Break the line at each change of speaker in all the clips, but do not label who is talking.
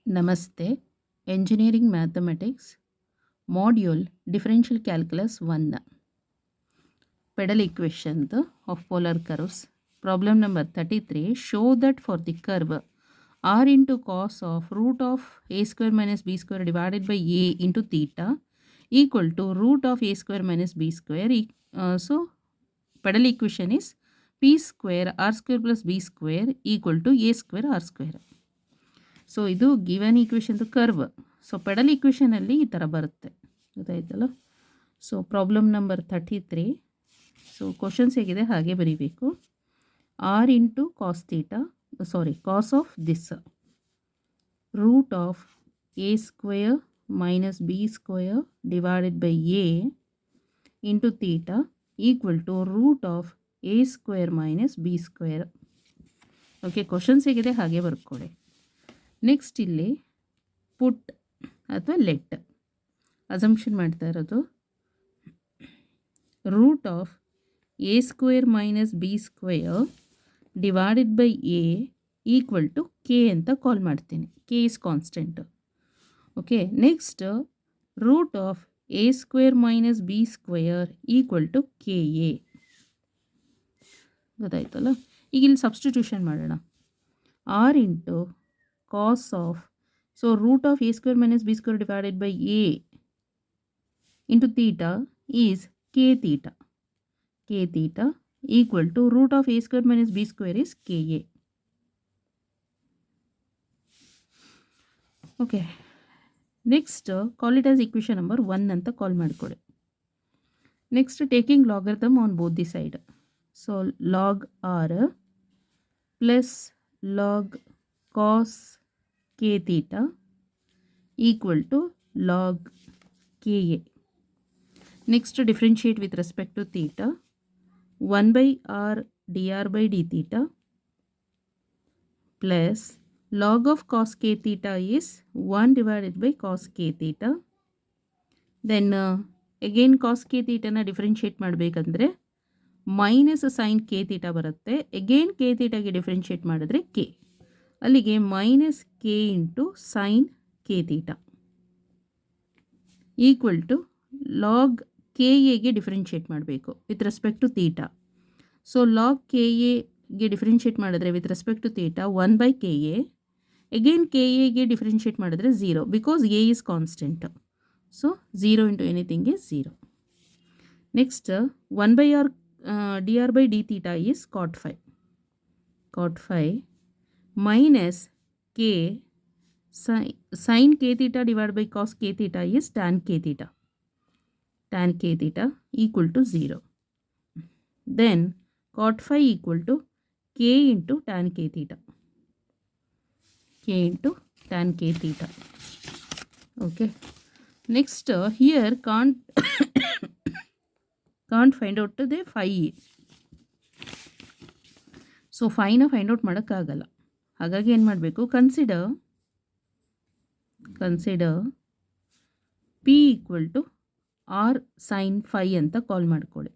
Namaste. Engineering Mathematics Module Differential Calculus 1. Pedal equation of polar curves. Problem number 33. Show that for the curve r into cos of root of a square minus b square divided by a into theta equal to root of a square minus b square. So pedal equation is p square r square plus b square equal to a square r square. So ಇದು given ಈಕ್ವೇಷನ್ದು curve. So pedal ಈಕ್ವೇಷನಲ್ಲಿ ಈ ಥರ ಬರುತ್ತೆ, ಗೊತ್ತಾಯ್ತಲ್ಲ. So problem number 33. So questions ಹೇಗಿದೆ ಹಾಗೆ ಬರೀಬೇಕು. R into cos theta cos of this root of a square minus b square divided by a into theta equal to root of a square minus b square. Okay, questions ಹೇಗಿದೆ ಹಾಗೆ ಬರ್ಕೊಳ್ಳಿ. Next ಇಲ್ಲಿ ಪುಟ್ ಅಥವಾ let assumption ಮಾಡ್ತಾ ಇರೋದು root of a square minus b square divided by a equal to k ಅಂತ call ಮಾಡ್ತೀನಿ. K is constant. Okay, next root of a square minus b square equal to k a. ಗೊತ್ತಾಯ್ತಲ್ಲ. ಈಗ ಇಲ್ಲಿ substitution ಮಾಡೋಣ. R into cos of, so root of a square minus b square divided by a into theta is k theta. K theta equal to root of a square minus b square is ka. Okay, next call it as equation number 1 anta call ಮಾಡ್ಕೊಳ್ಳಿ. Next taking logarithm on both the side. So log r plus log cos k theta equal to log ka. Next differentiate with respect to theta. 1 by r dr by d theta plus log of cos k theta is 1 divided by cos k theta. Then again cos k theta na differentiate ಮಾಡಬೇಕಂದ್ರೆ minus sine k theta ಬರುತ್ತೆ. Again k ಥೀಟಾಗೆ differentiate ಮಾಡಿದ್ರೆ k, ಅಲ್ಲಿಗೆ minus k into sine k theta equal to log k ಎಗೆ differentiate ಮಾಡಬೇಕು with respect to theta. So log k ಎಗೆ differentiate ಮಾಡಿದ್ರೆ with respect to theta 1 by k a. Again k ಎಗೆ differentiate ಮಾಡಿದ್ರೆ 0 because a is constant. So 0 into anything is 0. Next 1 by r dr by d theta is cot phi. Cot phi minus k sin k theta divided by cos k theta is tan k theta. Tan k theta equal to 0. Then cot phi equal to k into tan k theta. K into tan k theta. Okay. Next here can't find out the phi. So ಫೈನ find out ಮಾಡೋಕ್ಕಾಗಲ್ಲ. ಹಾಗಾಗಿ ಏನು ಮಾಡಬೇಕು, consider p equal to r sine phi ಅಂತ call ಮಾಡ್ಕೊಳ್ಳಿ.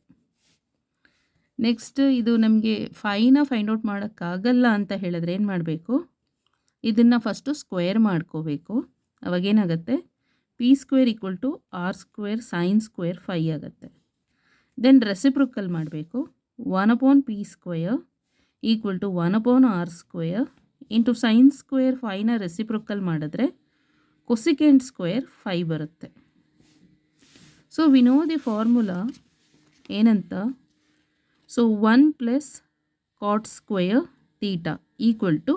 Next ಇದು ನಮಗೆ fine find out ಮಾಡೋಕ್ಕಾಗಲ್ಲ ಅಂತ ಹೇಳಿದ್ರೆ ಏನು ಮಾಡಬೇಕು, ಇದನ್ನು ಫಸ್ಟು ಸ್ಕ್ವೇರ್ ಮಾಡ್ಕೋಬೇಕು. ಅವಾಗೇನಾಗುತ್ತೆ, p square equal to r square sine square phi ಆಗುತ್ತೆ. ದೆನ್ ರೆಸಿಪ್ರೊಕಲ್ ಮಾಡಬೇಕು. 1 upon p square equal to 1 upon r square into sine square ಫೈನ ರೆಸಿಪ್ರೊಕಲ್ ಮಾಡಿದ್ರೆ ಕೊಸಿಕೆಂಟ್ ಸ್ಕ್ವೇರ್ 5 ಬರುತ್ತೆ. So we know the formula ಏನಂತ. So 1 plus cot square theta equal to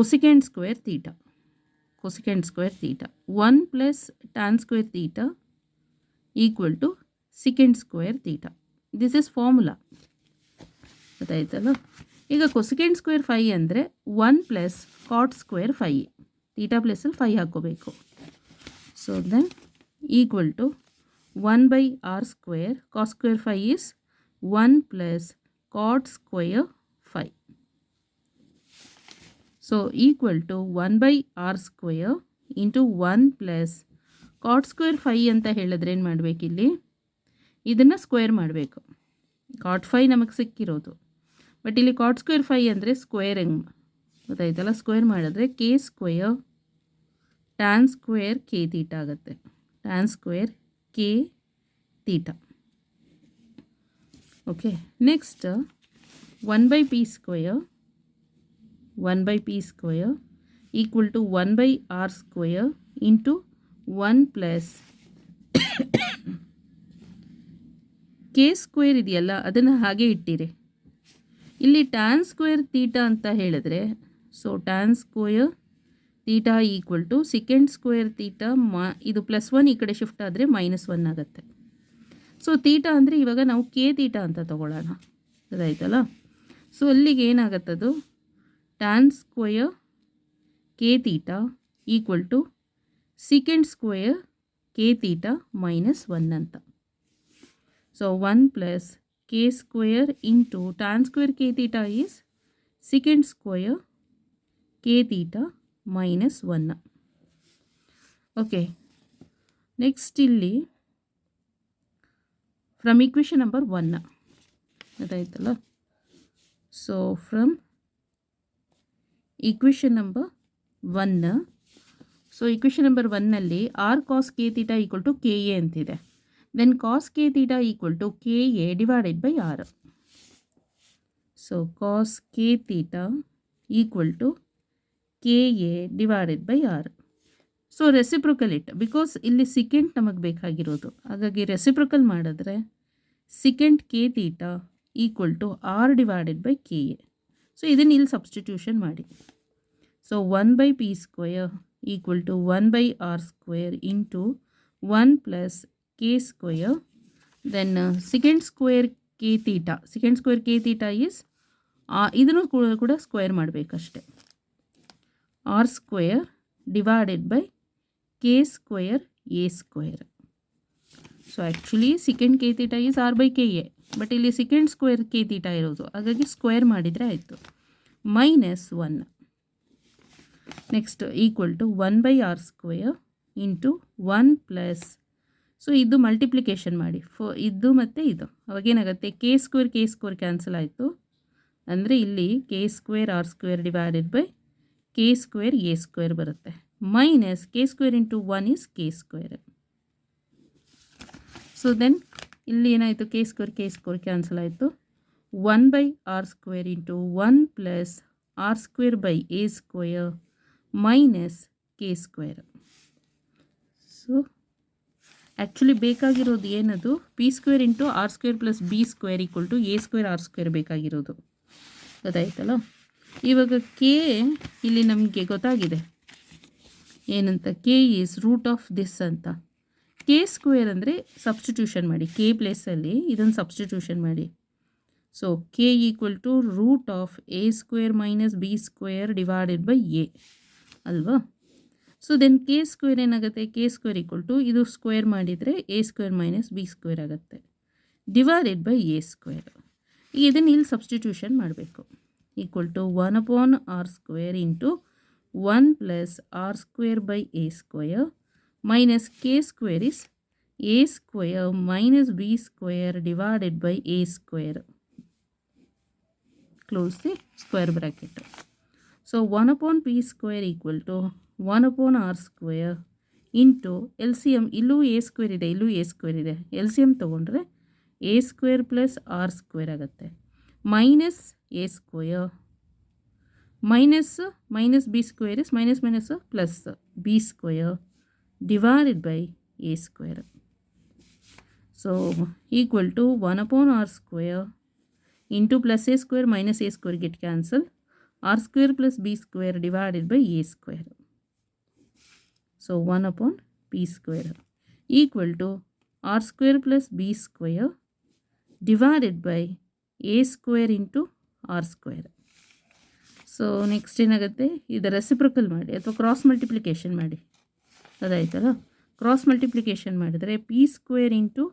cosecant square theta. 1 plus tan square theta equal to second square theta. This is formula, ಗೊತ್ತಾಯ್ತಲ್ಲ. ಈಗ cosecant square 5 ಅಂದರೆ 1 plus cot square 5, theta ಪ್ಲಸಲ್ಲಿ 5 ಹಾಕ್ಕೋಬೇಕು. So then equal to 1 by r square cos square 5 is 1 plus cot square 5. So equal to 1 by r square into 1 plus cot square 5 ಅಂತ ಹೇಳಿದ್ರೆ ಏನು ಮಾಡಬೇಕಿಲ್ಲಿ, ಇದನ್ನು square ಮಾಡಬೇಕು. ಕಾಟ್ 5 ನಮಗೆ ಸಿಕ್ಕಿರೋದು, ಬಟ್ ಇಲ್ಲಿ ಕಾಟ್ ಸ್ಕ್ವೇರ್ 5 ಅಂದರೆ ಸ್ಕ್ವೇರಿಂಗ್ ಗೊತ್ತಾಯ್ತಲ್ಲ. ಸ್ಕ್ವೇರ್ ಮಾಡಿದ್ರೆ k square tan square k theta ಆಗುತ್ತೆ. Tan square k theta. Okay, next 1/p square 1/p square equal to 1/r square into 1 plus k square ಇದೆಯಲ್ಲ ಅದನ್ನು ಹಾಗೆ ಇಟ್ಟಿರಿ. ಇಲ್ಲಿ ಟ್ಯಾನ್ ಸ್ಕ್ವೇರ್ ತೀಟಾ ಅಂತ ಹೇಳಿದ್ರೆ, so tan square theta equal to second square theta ಇದು +1 ಈ ಕಡೆ ಶಿಫ್ಟ್ ಆದರೆ -1 ಆಗುತ್ತೆ. ಸೊ ತೀಟಾ ಅಂದರೆ ಇವಾಗ ನಾವು ಕೆ ತೀಟಾ ಅಂತ ತೊಗೊಳ್ಳೋಣ. ಅದಾಯ್ತಲ್ಲ. ಸೊ ಅಲ್ಲಿಗೆ ಏನಾಗುತ್ತದು, tan square k theta equal to second square k theta -1 ಅಂತ. So 1 plus k square into tan square k theta is second square k theta -1. Okay, next ಇಲ್ಲಿ ಫ್ರಮ್ ಈಕ್ವೇಷನ್ ನಂಬರ್ 1 ಅದಾಯ್ತಲ್ಲ. So from equation number 1, so equation number 1ನಲ್ಲಿ r cos k theta equal to k a ಅಂತಿದೆ. Then cos k theta equal to k a divided by r. So cos k theta equal to k a divided by r. So reciprocal it, because ಇಲ್ಲಿ second ನಮಗೆ ಬೇಕಾಗಿರೋದು, ಹಾಗಾಗಿ reciprocal ಮಾಡಿದ್ರೆ second k theta equal to r divided by k a. So ಇದನ್ನು ಇಲ್ಲಿ substitution ಮಾಡಿ. So 1/p square equal to 1/r square into 1 plus k square, then second square k theta is ಇದನ್ನು ಕೂಡ square ಮಾಡಬೇಕಷ್ಟೆ, r square divided by k square a square. So actually second k theta is r by k a, but ಇಲ್ಲಿ second square k theta ಇರೋದು, ಹಾಗಾಗಿ square ಮಾಡಿದರೆ ಆಯಿತು, -1. Next equal to 1/r square into 1 plus, so ಇದು multiplication ಮಾಡಿ ಇದು ಮತ್ತು ಇದು, ಅವಾಗೇನಾಗುತ್ತೆ ಕೆ ಸ್ಕ್ವೇರ್ ಕ್ಯಾನ್ಸಲ್ ಆಯಿತು, ಅಂದರೆ ಇಲ್ಲಿ k square r square divided by k square a square ಬರುತ್ತೆ, minus k square into 1 is k square. So then ಇಲ್ಲಿ ಏನಾಯಿತು, ಕೆ ಸ್ಕ್ವೇರ್ ಕ್ಯಾನ್ಸಲ್ ಆಯಿತು, 1/r square into 1 plus r square by a square minus k square. So actually ಬೇಕಾಗಿರೋದು ಏನದು, p square into r square plus b square equal to a square r square ಬೇಕಾಗಿರೋದು, ಗೊತ್ತಾಯ್ತಲ್ಲ. ಇವಾಗ k ಇಲ್ಲಿ ನಮಗೆ ಗೊತ್ತಾಗಿದೆ ಏನಂತ, K is root of this ಅಂತ. ಕೆ ಸ್ಕ್ವೇರ್ ಅಂದರೆ ಸಬ್ಸ್ಟಿಟ್ಯೂಷನ್ ಮಾಡಿ, ಕೆ ಪ್ಲೇಸಲ್ಲಿ ಇದನ್ನು ಸಬ್ಸ್ಟಿಟ್ಯೂಷನ್ ಮಾಡಿ. So k equal to root of a square minus b square divided by a ಅಲ್ವಾ. ಸೊ ದೆನ್ ಕೆ ಸ್ಕ್ವೇರ್ ಏನಾಗುತ್ತೆ, ಕೆ ಸ್ಕ್ವೇರ್ ಈಕ್ವಲ್ ಟು ಇದು square ಮಾಡಿದರೆ a square minus b square ಆಗುತ್ತೆ, divided by a square. ಈಗ ಇದನ್ನು ಇಲ್ಲಿ substitution ಮಾಡಬೇಕು, equal to 1/r square into 1 plus r square by a square minus k square is a square minus b square divided by a square, close the square bracket. So 1/p square equal to 1/r square into L C M, ಇಲ್ಲೂ a square ಇದೆ, ಇಲ್ಲೂ a square ಇದೆ, L C M ತೊಗೊಂಡ್ರೆ a square plus r square ಆಗುತ್ತೆ, minus a square minus b square is minus plus b square divided by a square. So equal to 1/r square into plus a square minus a square get cancel, r square plus b square divided by a square. So 1/p square equal to r square plus b square divided by a square into r square. So next ಏನಾಗುತ್ತೆ, ಇದು reciprocal ಮಾಡಿ ಅಥವಾ cross multiplication ಮಾಡಿ, ಅದಾಯ್ತಲ್ಲ. Cross multiplication ಮಾಡಿದರೆ p square into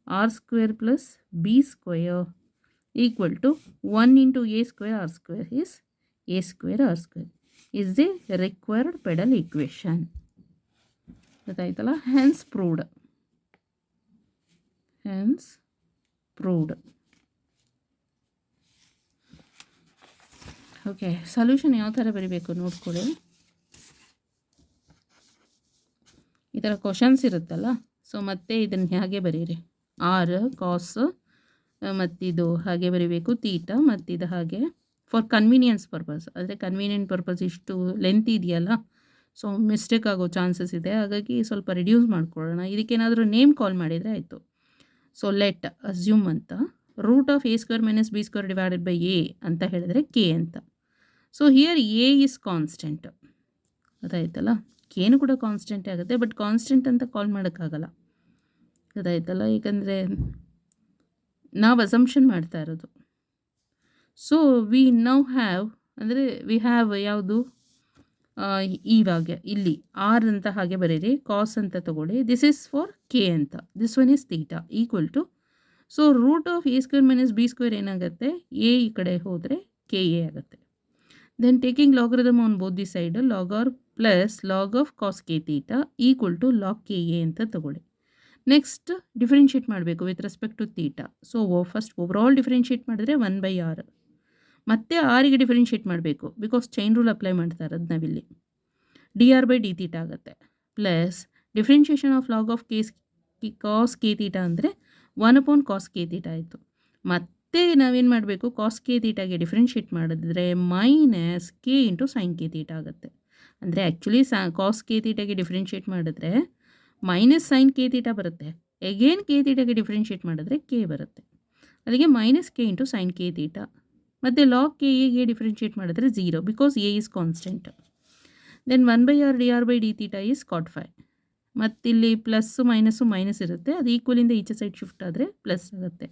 r square plus b square equal to 1 into a square r square is a square r square is the required pedal equation, ಗೊತ್ತಾಯ್ತಲ್ಲ. Hence proved. Okay, solution ಯಾವ ಥರ ಬರೀಬೇಕು ನೋಡ್ಕೊಳ್ಳಿ. ಈ ಥರ questions ಇರುತ್ತಲ್ಲ, so ಮತ್ತೆ ಇದನ್ನು ಹಾಗೆ ಬರೀರಿ. ಆರ್ ಕಾಸ್ ಮತ್ತಿದು ಹಾಗೆ ಬರೀಬೇಕು, ತೀಟ ಮತ್ತಿದು ಹಾಗೆ ಫಾರ್ ಕನ್ವೀನಿಯನ್ಸ್ ಪರ್ಪಸ್. ಆದರೆ ಕನ್ವೀನಿಯಂಟ್ ಪರ್ಪಸ್ ಇಷ್ಟು ಲೆಂತ್ ಇದೆಯಲ್ಲ, ಸೊ ಮಿಸ್ಟೇಕ್ ಆಗೋ ಚಾನ್ಸಸ್ ಇದೆ. ಹಾಗಾಗಿ ಸ್ವಲ್ಪ ರಿಡ್ಯೂಸ್ ಮಾಡ್ಕೊಳ್ಳೋಣ. ಇದಕ್ಕೇನಾದರೂ ನೇಮ್ ಕಾಲ್ ಮಾಡಿದರೆ ಆಯಿತು. ಸೊ ಲೆಟ್ ಅಸ್ಯೂಮ್ ಅಂತ root of a square minus b square divided by a ಅಂತ ಹೇಳಿದ್ರೆ ಕೆ ಅಂತ. So here a is constant, ಅದಾಯ್ತಲ್ಲ. ಕೇನು ಕೂಡ ಕಾನ್ಸ್ಟೆಂಟೇ ಆಗುತ್ತೆ, ಬಟ್ ಕಾನ್ಸ್ಟೆಂಟ್ ಅಂತ ಕಾಲ್ ಮಾಡೋಕ್ಕಾಗಲ್ಲ, ಅದಾಯ್ತಲ್ಲ, ಏಕೆಂದರೆ ನಾವು ಅಸಂಪ್ಷನ್ ಮಾಡ್ತಾ ಇರೋದು. ಸೊ ವಿ ನೌ ಹ್ಯಾವ್ ಅಂದರೆ ವಿ ಹ್ಯಾವ್ ಯಾವುದು, ಇವಾಗ ಇಲ್ಲಿ ಆರ್ ಅಂತ ಹಾಗೆ ಬರೀರಿ, ಕಾಸ್ ಅಂತ ತಗೊಳ್ಳಿ, ದಿಸ್ ಈಸ್ ಫಾರ್ ಕೆ ಅಂತ, this one is theta equal to, so root of a square minus b square ಏನಾಗುತ್ತೆ, ಎ ಈ ಕಡೆ ಹೋದರೆ ಕೆ ಎ ಆಗುತ್ತೆ. Then taking logarithm on both the side, log r plus log of cos k theta equal to log k a ಅಂತ ತಗೊಳ್ಳಿ. Next differentiate ಮಾಡಬೇಕು with respect to theta. So first overall differentiate ಮಾಡಿದ್ರೆ 1/r, ಮತ್ತೆ ಆರಿಗೆ differentiate ಮಾಡಬೇಕು, because chain rule apply ಮಾಡ್ತಾ ಇರೋದು ನಾವಿಲ್ಲಿ. dr/d ತೀಟಾ ಆಗುತ್ತೆ, plus differentiation of log of cos k theta ಅಂದರೆ 1/cos ಕೆ ತೀಟಾ ಆಯಿತು. ಮತ್ತೆ ನಾವೇನು ಮಾಡಬೇಕು, ಕಾಸ್ ಕೆ ತೀಟಾಗೆ ಡಿಫ್ರೆನ್ಷಿಯೇಟ್ ಮಾಡಿದ್ರೆ minus k into sine k theta ಆಗುತ್ತೆ. ಅಂದರೆ ಆ್ಯಕ್ಚುಲಿ ಕಾಸ್ ಕೆ ತೀಟಾಗೆ ಡಿಫ್ರೆನ್ಷಿಯೇಟ್ ಮಾಡಿದ್ರೆ ಮೈನಸ್ ಸೈನ್ ಕೆ ತೀಟಾ ಬರುತ್ತೆ, ಎಗೇನ್ ಕೆ ತೀಟಾಗೆ ಡಿಫ್ರೆನ್ಷಿಯೇಟ್ ಮಾಡಿದ್ರೆ ಕೆ ಬರುತ್ತೆ, ಅಲ್ಲಿಗೆ minus k into sine k theta. ಮತ್ತು ಲಾಗ್ ಕೆ ಎಗೆ ಡಿಫ್ರೆನ್ಷಿಯೇಟ್ ಮಾಡಿದ್ರೆ 0, because a is constant. Then 1/r dr/d theta is cot phi. ಮತ್ತಿಲ್ಲಿ ಪ್ಲಸ್ಸು ಮೈನಸ್ಸು ಮೈನಸ್ ಇರುತ್ತೆ, ಅದು ಈಕ್ವಲಿಂದ ಈಚೆ ಸೈಡ್ ಶಿಫ್ಟ್ ಆದರೆ ಪ್ಲಸ್ ಆಗುತ್ತೆ.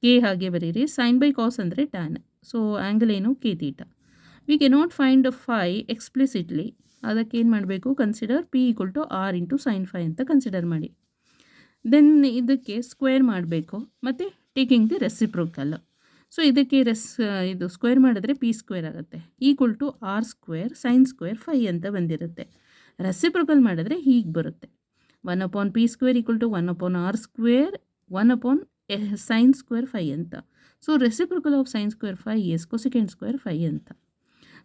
ಕೆ ಹಾಗೆ ಬರೀರಿ, ಸೈನ್ ಬೈ ಕಾಸ್ ಅಂದರೆ ಟ್ಯಾನ್. ಸೊ ಆ್ಯಂಗಲ್ ಏನು, k theta. We cannot find phi explicitly, ಅದಕ್ಕೆ ಏನು ಮಾಡಬೇಕು, consider p equal to r into sine phi ಅಂತ ಕನ್ಸಿಡರ್ ಮಾಡಿ. ದೆನ್ ಇದಕ್ಕೆ ಸ್ಕ್ವೇರ್ ಮಾಡಬೇಕು, ಮತ್ತು ಟೇಕಿಂಗ್ ದಿ ರೆಸಿಪ್ರೋಕಲ್. ಸೊ ಇದಕ್ಕೆ ಇದು ಸ್ಕ್ವೇರ್ ಮಾಡಿದ್ರೆ ಪಿ ಸ್ಕ್ವೇರ್ ಆಗುತ್ತೆ, equal to r square sine square phi ಅಂತ ಬಂದಿರುತ್ತೆ. ರೆಸಿಪ್ರೋಕಲ್ ಮಾಡಿದ್ರೆ ಹೀಗೆ ಬರುತ್ತೆ, 1/p square equal to 1/r square 1/ sine square phi ಅಂತ. So reciprocal of sine square phi is cosecant square phi ಅಂತ.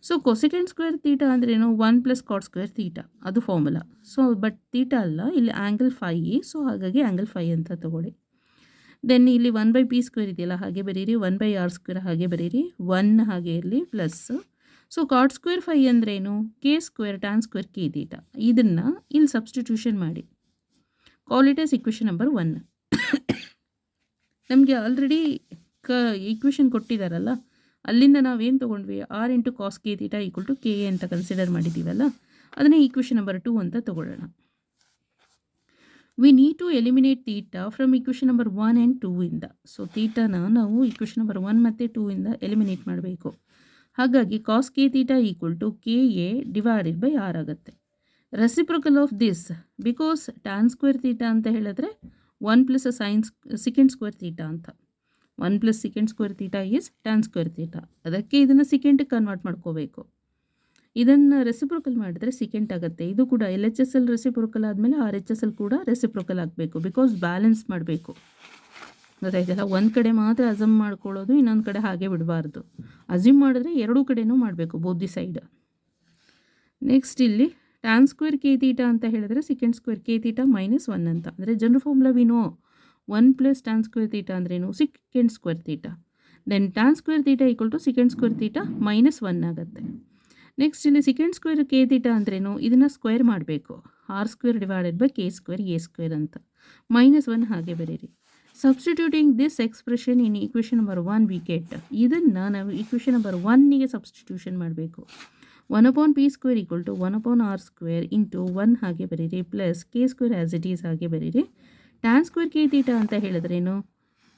ಸೊ ಕೊಸಿಕೆಂಡ್ ಸ್ಕ್ವೇರ್ ತೀಟಾ ಅಂದ್ರೇನು, 1 + cot square theta, ಅದು formula. So but theta ಅಲ್ಲ, ಇಲ್ಲಿ angle phi, so ಹಾಗಾಗಿ angle phi ಅಂತ ತಗೊಳ್ಳಿ. Then ಇಲ್ಲಿ 1/p ಸ್ಕ್ವೇರ್ ಇದೆಯಲ್ಲ ಹಾಗೆ ಬರೀರಿ, 1/r ಸ್ಕ್ವೇರ್ ಹಾಗೆ ಬರೀರಿ, 1 ಹಾಗೆ ಇರಲಿ plus. So cot square phi ಅಂದ್ರೇನು, k square tan square k theta. ಇದನ್ನು ಇಲ್ಲಿ ಸಬ್ಸ್ಟಿಟ್ಯೂಷನ್ ಮಾಡಿ, call it as equation number 1. ನಮಗೆ ಆಲ್ರೆಡಿ ಈಕ್ವೇಷನ್ ಕೊಟ್ಟಿದ್ದಾರಲ್ಲ, ಅಲ್ಲಿಂದ ನಾವೇನು ತೊಗೊಂಡ್ವಿ, r into cos k theta equal to k a ಅಂತ ಕನ್ಸಿಡರ್ ಮಾಡಿದ್ದೀವಲ್ಲ, ಅದನ್ನೇ ಈಕ್ವೇಷನ್ ನಂಬರ್ 2 ಅಂತ ತೊಗೊಳ್ಳೋಣ. We need to eliminate theta from equation number 1 and 2 ಇಂದ. ಸೊ ತೀಟಾನ ನಾವು ಈಕ್ವೇಷನ್ ನಂಬರ್ 1 ಮತ್ತು 2 ಇಂದ ಎಲಿಮಿನೇಟ್ ಮಾಡಬೇಕು. ಹಾಗಾಗಿ cos k theta equal to k a divided by r ಆಗುತ್ತೆ. Reciprocal of this, because tan square theta ಅಂತ ಹೇಳಿದ್ರೆ 1 + ಸೈನ್ ಸೆಕೆಂಡ್ ಸ್ಕ್ವೇರ್ ತೀಟಾ ಅಂತ, 1 + second square theta is tan square theta. ಅದಕ್ಕೆ ಇದನ್ನು ಸೆಕೆಂಡಿಗೆ ಕನ್ವರ್ಟ್ ಮಾಡ್ಕೋಬೇಕು. ಇದನ್ನು ರೆಸಿಪ್ರೋಕಲ್ ಮಾಡಿದ್ರೆ ಸೆಕೆಂಡ್ ಆಗುತ್ತೆ. ಇದು ಕೂಡ LHS ರೆಸಿಪ್ರೋಕಲ್ ಆದಮೇಲೆ RHS ಕೂಡ ರೆಸಿಪ್ರೋಕಲ್ ಆಗಬೇಕು, ಬಿಕಾಸ್ ಬ್ಯಾಲೆನ್ಸ್ ಮಾಡಬೇಕು, ಗೊತ್ತಾಯ್ತಲ್ಲ. ಒಂದು ಕಡೆ ಮಾತ್ರ ಅಸಮ್ ಮಾಡ್ಕೊಳ್ಳೋದು, ಇನ್ನೊಂದು ಕಡೆ ಹಾಗೆ ಬಿಡಬಾರ್ದು. ಅಸ್ಯೂಮ್ ಮಾಡಿದ್ರೆ ಎರಡೂ ಕಡೆನೂ ಮಾಡಬೇಕು, ಬೋತ್ ದಿ ಸೈಡ್. ನೆಕ್ಸ್ಟ್ ಇಲ್ಲಿ ಟ್ಯಾನ್ ಸ್ಕ್ವೇರ್ ಕೆ ತೀಟಾ ಅಂತ ಹೇಳಿದ್ರೆ ಸೆಕೆಂಡ್ ಸ್ಕ್ವೇರ್ ಕೆ ತೀಟಾ -1 ಅಂತ. ಅಂದರೆ general formula we know 1 + tan square theta ಅಂದ್ರೇನು, secant square theta. Then tan square theta equal to second square theta -1 ಆಗುತ್ತೆ. Next ಇಲ್ಲಿ second square k theta ಅಂದ್ರೇನು, ಇದನ್ನು square ಮಾಡಬೇಕು, r square divided by k square a square ಅಂತ, -1 ಹಾಗೆ ಬರೀರಿ. Substituting this expression in equation number 1 we get, ಇದನ್ನು ನಾವು ಈಕ್ವೇಷನ್ ನಂಬರ್ 1ಗೆ ಸಬ್ಸ್ಟಿಟ್ಯೂಷನ್ ಮಾಡಬೇಕು. 1/p square equal to 1/r square into 1 ಹಾಗೆ ಬರೀರಿ, plus k square as it is ಹಾಗೆ ಬರೀರಿ. ಟ್ಯಾನ್ ಸ್ಕ್ವೇರ್ ಕೆ ತೀಟಾ ಅಂತ ಹೇಳಿದ್ರೇನು,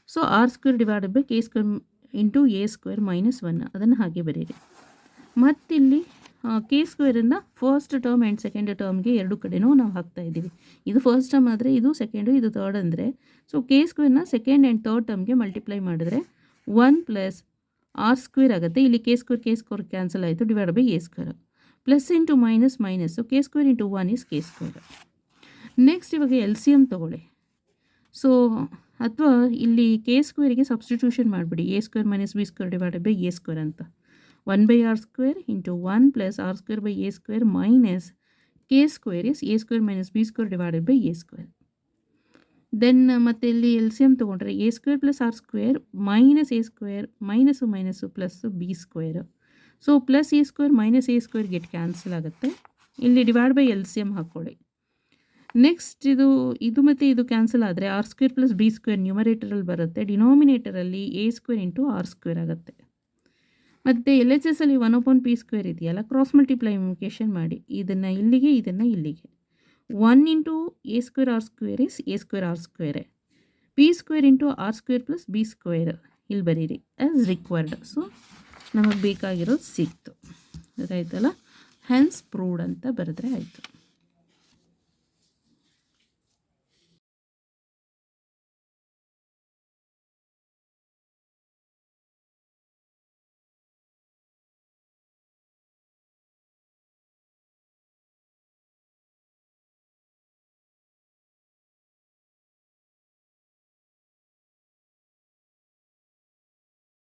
so r square divided by k square into a square -1, ಅದನ್ನು ಹಾಗೆ ಬರೀರಿ. ಮತ್ತಿಲ್ಲಿ ಕೆ ಸ್ಕ್ವೇರನ್ನು ಫಸ್ಟ್ ಟರ್ಮ್ ಆ್ಯಂಡ್ ಸೆಕೆಂಡ್ ಟರ್ಮ್ಗೆ ಎರಡು ಕಡೆನೂ ನಾವು ಹಾಕ್ತಾ ಇದ್ದೀವಿ. ಇದು ಫಸ್ಟ್ ಟರ್ಮ್ ಆದರೆ ಇದು ಸೆಕೆಂಡು, ಇದು ತರ್ಡ್ ಅಂದರೆ, ಸೊ ಕೆ ಸ್ಕ್ವೇರ್ನ ಸೆಕೆಂಡ್ ಆ್ಯಂಡ್ ತರ್ಡ್ ಟರ್ಮ್ಗೆ ಮಲ್ಟಿಪ್ಲೈ ಮಾಡಿದ್ರೆ 1 + ಆರ್ ಸ್ಕ್ವೇರ್ ಆಗುತ್ತೆ. ಇಲ್ಲಿ ಕೆ ಸ್ಕ್ವೇರ್ ಕ್ಯಾನ್ಸಲ್ ಆಯಿತು, divide by a square, plus into minus k square into 1 is k square. Next ಇವಾಗ LCM ತೊಗೊಳ್ಳಿ. ಸೊ ಅಥವಾ ಇಲ್ಲಿ ಕೆ ಸ್ಕ್ವೇರಿಗೆ ಸಬ್ಸ್ಟಿಟ್ಯೂಷನ್ ಮಾಡಿಬಿಡಿ, a square - b square divided by a square ಅಂತ. 1/r² into 1 plus r² by a² minus k² is a² minus b² divided by a². Then ಮತ್ತೆ ಇಲ್ಲಿ L C M ತೊಗೊಂಡ್ರೆ a² plus r² minus a² minus minus plus b². So plus a² minus a² get cancel ಆಗುತ್ತೆ. ಇಲ್ಲಿ divide by L C M ಹಾಕ್ಕೊಳ್ಳಿ. Next ಇದು ಮತ್ತು ಇದು cancel ಆದರೆ r² ಪ್ಲಸ್ b² ನ್ಯೂಮರೇಟರಲ್ಲಿ ಬರುತ್ತೆ. ಡಿನಾಮಿನೇಟರಲ್ಲಿ a² ಇಂಟು r² ಆಗುತ್ತೆ. ಮತ್ತು ಎಲ್ ಎಚ್ ಎಸ್ ಅಲ್ಲಿ 1/p² ಇದೆಯಲ್ಲ, ಕ್ರಾಸ್ ಮಲ್ಟಿಪ್ಲಿಕೇಶನ್ ಮಾಡಿ. ಇದನ್ನು ಇಲ್ಲಿಗೆ ಇದನ್ನು ಇಲ್ಲಿಗೆ. 1 into a² r² is a² r². p² into r² plus b² ಇಲ್ಲಿ ಬರೀರಿ ಆ್ಯಸ್ ರಿಕ್ವೈರ್ಡ್. ಸೊ ನಮಗೆ ಬೇಕಾಗಿರೋದು ಸಿಕ್ತು, ಗೊತ್ತಾಯ್ತಲ್ಲ. ಹೆನ್ಸ್ ಪ್ರೂವ್ಡ್ ಅಂತ ಬರೆದ್ರೆ ಆಯಿತು.